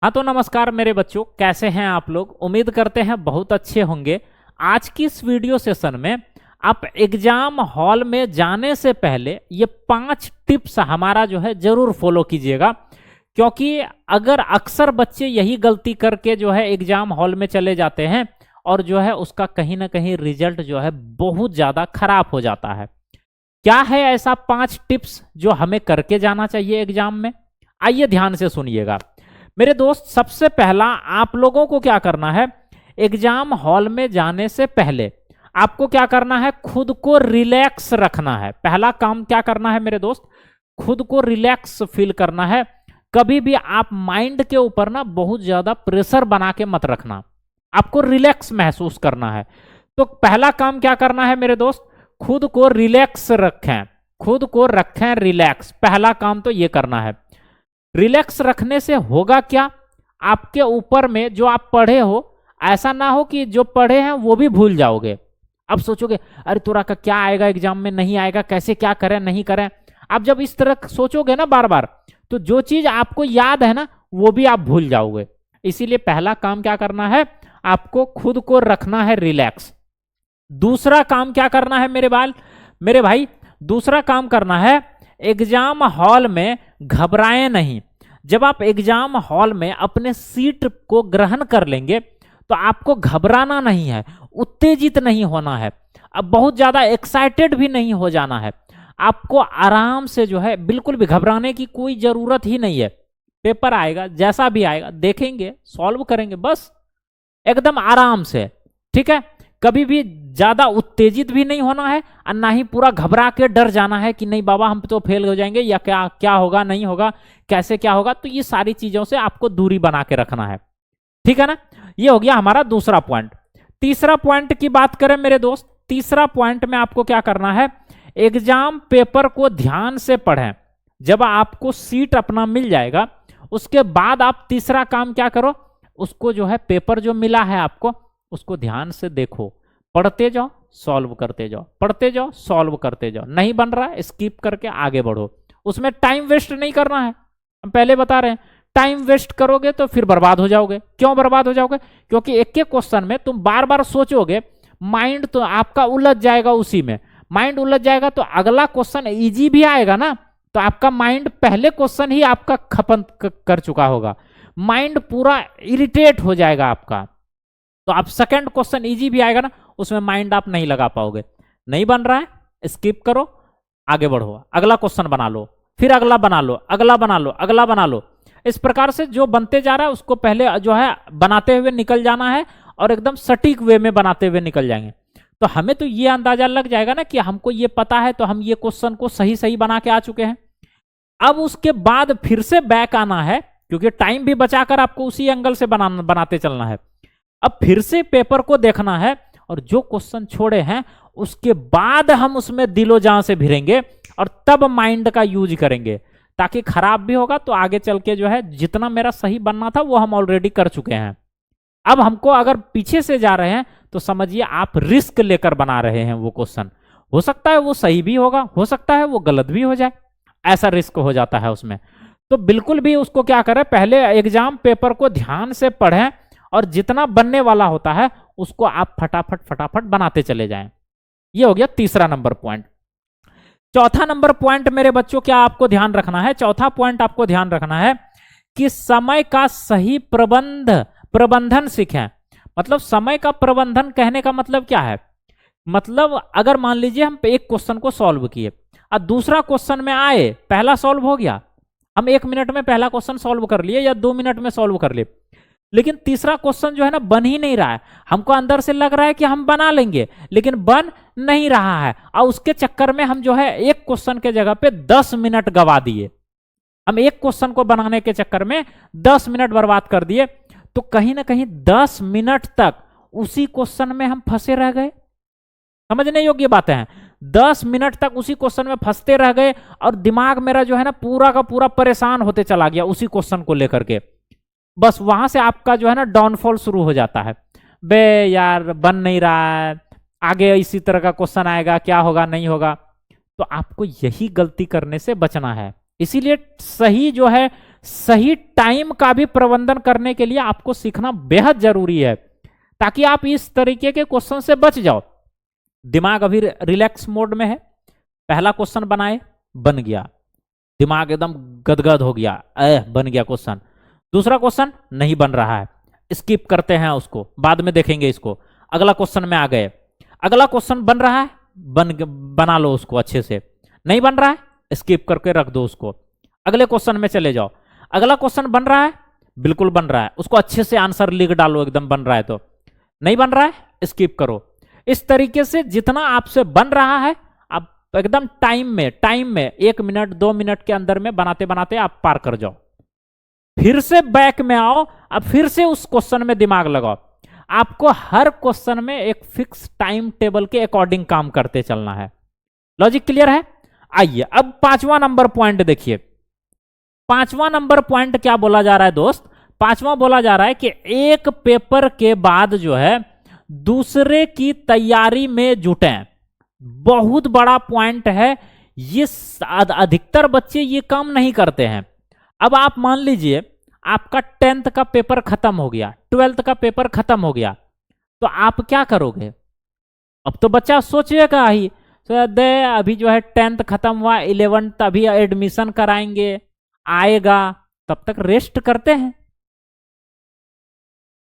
हाँ तो नमस्कार मेरे बच्चों, कैसे हैं आप लोग। उम्मीद करते हैं बहुत अच्छे होंगे। आज की इस वीडियो सेशन में आप एग्जाम हॉल में जाने से पहले ये 5 टिप्स हमारा जो है जरूर फॉलो कीजिएगा, क्योंकि अगर अक्सर बच्चे यही गलती करके जो है एग्जाम हॉल में चले जाते हैं और जो है उसका कहीं ना कहीं रिजल्ट जो है बहुत ज़्यादा खराब हो जाता है। क्या है ऐसा 5 टिप्स जो हमें करके जाना चाहिए एग्जाम में? आइए ध्यान से सुनिएगा मेरे दोस्त। सबसे पहला आप लोगों को क्या करना है, एग्जाम हॉल में जाने से पहले आपको क्या करना है, खुद को रिलैक्स रखना है। पहला काम क्या करना है मेरे दोस्त, खुद को रिलैक्स फील करना है। कभी भी आप माइंड के ऊपर ना बहुत ज्यादा प्रेशर बना के मत रखना, आपको रिलैक्स महसूस करना है। तो पहला काम क्या करना है मेरे दोस्त, खुद को रिलैक्स रखें, खुद को रखें रिलैक्स। पहला काम तो ये करना है। रिलैक्स रखने से होगा क्या, आपके ऊपर में जो आप पढ़े हो ऐसा ना हो कि जो पढ़े हैं वो भी भूल जाओगे। अब सोचोगे अरे तोरा का क्या आएगा एग्जाम में, नहीं आएगा, कैसे क्या करें नहीं करें। आप जब इस तरह सोचोगे ना बार बार, तो जो चीज आपको याद है ना वो भी आप भूल जाओगे। इसीलिए पहला काम क्या करना है, आपको खुद को रखना है रिलैक्स। दूसरा काम क्या करना है मेरे भाई, दूसरा काम करना है, एग्जाम हॉल में घबराएं नहीं। जब आप एग्जाम हॉल में अपने सीट को ग्रहण कर लेंगे तो आपको घबराना नहीं है, उत्तेजित नहीं होना है, अब बहुत ज्यादा एक्साइटेड भी नहीं हो जाना है। आपको आराम से जो है, बिल्कुल भी घबराने की कोई जरूरत ही नहीं है। पेपर आएगा जैसा भी आएगा देखेंगे, सॉल्व करेंगे, बस एकदम आराम से। ठीक है, कभी भी ज्यादा उत्तेजित भी नहीं होना है और ना ही पूरा घबरा के डर जाना है कि नहीं बाबा हम तो फेल हो जाएंगे या क्या क्या होगा नहीं होगा, कैसे क्या होगा। तो ये सारी चीजों से आपको दूरी बना के रखना है। ठीक है ना, ये हो गया हमारा दूसरा पॉइंट। तीसरा पॉइंट की बात करें मेरे दोस्त, तीसरा पॉइंट में आपको क्या करना है, एग्जाम पेपर को ध्यान से पढ़ें। जब आपको सीट अपना मिल जाएगा उसके बाद आप तीसरा काम क्या करो, उसको जो है पेपर जो मिला है आपको उसको ध्यान से देखो, पढ़ते जाओ सॉल्व करते जाओ, पढ़ते जाओ सॉल्व करते जाओ। नहीं बन रहा है स्किप करके आगे बढ़ो, उसमें टाइम वेस्ट नहीं करना है। हम पहले बता रहे हैं, टाइम वेस्ट करोगे तो फिर बर्बाद हो जाओगे। क्यों बर्बाद हो जाओगे, क्योंकि एक एक क्वेश्चन में तुम बार बार सोचोगे, माइंड तो आपका उलझ जाएगा, उसी में माइंड उलझ जाएगा तो अगला क्वेश्चन इजी भी आएगा ना, तो आपका माइंड पहले क्वेश्चन ही आपका खपन कर चुका होगा, माइंड पूरा इरिटेट हो जाएगा आपका। तो आप सेकंड क्वेश्चन इजी भी आएगा ना, उसमें माइंड आप नहीं लगा पाओगे। नहीं बन रहा है स्किप करो, आगे बढ़ो, अगला क्वेश्चन बना लो, फिर अगला बना लो, अगला बना लो, अगला बना लो। इस प्रकार से जो बनते जा रहा है उसको पहले जो है बनाते हुए निकल जाना है और एकदम सटीक वे में बनाते हुए निकल जाएंगे। तो हमें तो ये अंदाजा लग जाएगा ना कि हमको ये पता है, तो हम ये क्वेश्चन को सही सही बना के आ चुके हैं। अब उसके बाद फिर से बैक आना है, क्योंकि टाइम भी बचाकर आपको उसी एंगल से बनाते चलना है। अब फिर से पेपर को देखना है और जो क्वेश्चन छोड़े हैं उसके बाद हम उसमें दिलो जान से भिड़ेंगे और तब माइंड का यूज करेंगे, ताकि खराब भी होगा तो आगे चल के जो है जितना मेरा सही बनना था वो हम ऑलरेडी कर चुके हैं। अब हमको अगर पीछे से जा रहे हैं तो समझिए आप रिस्क लेकर बना रहे हैं वो क्वेश्चन। हो सकता है वो सही भी होगा, हो सकता है वो गलत भी हो जाए, ऐसा रिस्क हो जाता है उसमें। तो बिल्कुल भी उसको क्या करें, पहले एग्जाम पेपर को ध्यान से पढ़ें और जितना बनने वाला होता है उसको आप फटाफट फटाफट बनाते चले जाएं। ये हो गया तीसरा नंबर पॉइंट। चौथा नंबर पॉइंट मेरे बच्चों क्या आपको ध्यान रखना है, चौथा पॉइंट आपको ध्यान रखना है कि समय का सही प्रबंधन सीखें। मतलब समय का प्रबंधन कहने का मतलब क्या है, मतलब अगर मान लीजिए हम एक क्वेश्चन को सॉल्व किए और दूसरा क्वेश्चन में आए, पहला सॉल्व हो गया, हम 1 मिनट में पहला क्वेश्चन सॉल्व कर लिए या 2 मिनट में सॉल्व कर लिए, लेकिन तीसरा क्वेश्चन जो है ना बन ही नहीं रहा है। हमको अंदर से लग रहा है कि हम बना लेंगे लेकिन बन नहीं रहा है, और उसके चक्कर में हम जो है एक क्वेश्चन के जगह पे 10 मिनट गवा दिए। हम एक क्वेश्चन को बनाने के चक्कर में 10 मिनट बर्बाद कर दिए, तो कहीं ना कहीं 10 मिनट तक उसी क्वेश्चन में हम फंसे रह गए। समझने योग्य बातें हैं, 10 मिनट तक उसी क्वेश्चन में फंसते रह गए और दिमाग मेरा जो है ना पूरा का पूरा परेशान होते चला गया उसी क्वेश्चन को लेकर के। बस वहां से आपका जो है ना डाउनफॉल शुरू हो जाता है, बे यार बन नहीं रहा है, आगे इसी तरह का क्वेश्चन आएगा, क्या होगा नहीं होगा। तो आपको यही गलती करने से बचना है। इसीलिए सही जो है सही टाइम का भी प्रबंधन करने के लिए आपको सीखना बेहद जरूरी है, ताकि आप इस तरीके के क्वेश्चन से बच जाओ। दिमाग अभी रिलैक्स मोड में है, पहला क्वेश्चन बनाए, बन गया, दिमाग एकदम गदगद हो गया, बन गया क्वेश्चन। दूसरा क्वेश्चन नहीं बन रहा है, स्किप करते हैं उसको, बाद में देखेंगे इसको। अगला क्वेश्चन में आ गए, अगला क्वेश्चन बन रहा है, बना लो उसको अच्छे से। नहीं बन रहा है, स्किप करके रख दो उसको। अगले क्वेश्चन में चले जाओ, अगला क्वेश्चन बन रहा है, बिल्कुल बन रहा है, उसको अच्छे से आंसर लिख डालो, एकदम बन रहा है तो। नहीं बन रहा है, स्किप करो। इस तरीके से जितना आपसे बन रहा है, आप एकदम टाइम में 1 मिनट 2 मिनट के अंदर में बनाते बनाते आप पार कर जाओ। फिर से बैक में आओ, अब फिर से उस क्वेश्चन में दिमाग लगाओ। आपको हर क्वेश्चन में एक फिक्स टाइम टेबल के अकॉर्डिंग काम करते चलना है। लॉजिक क्लियर है? आइए अब 5वां नंबर पॉइंट देखिए। 5वां नंबर पॉइंट क्या बोला जा रहा है दोस्त? 5वां बोला जा रहा है कि एक पेपर के बाद जो है दूसरे की तैयारी में जुटें। बहुत बड़ा पॉइंट है ये, अधिकतर बच्चे ये काम नहीं करते हैं। अब आप मान लीजिए आपका 10th का पेपर खत्म हो गया, 12th का पेपर खत्म हो गया, तो आप क्या करोगे? अब तो बच्चा सोचेगा ही, तो दे अभी जो है 10th खत्म हुआ, 11th अभी एडमिशन कराएंगे, आएगा, तब तक रेस्ट करते हैं।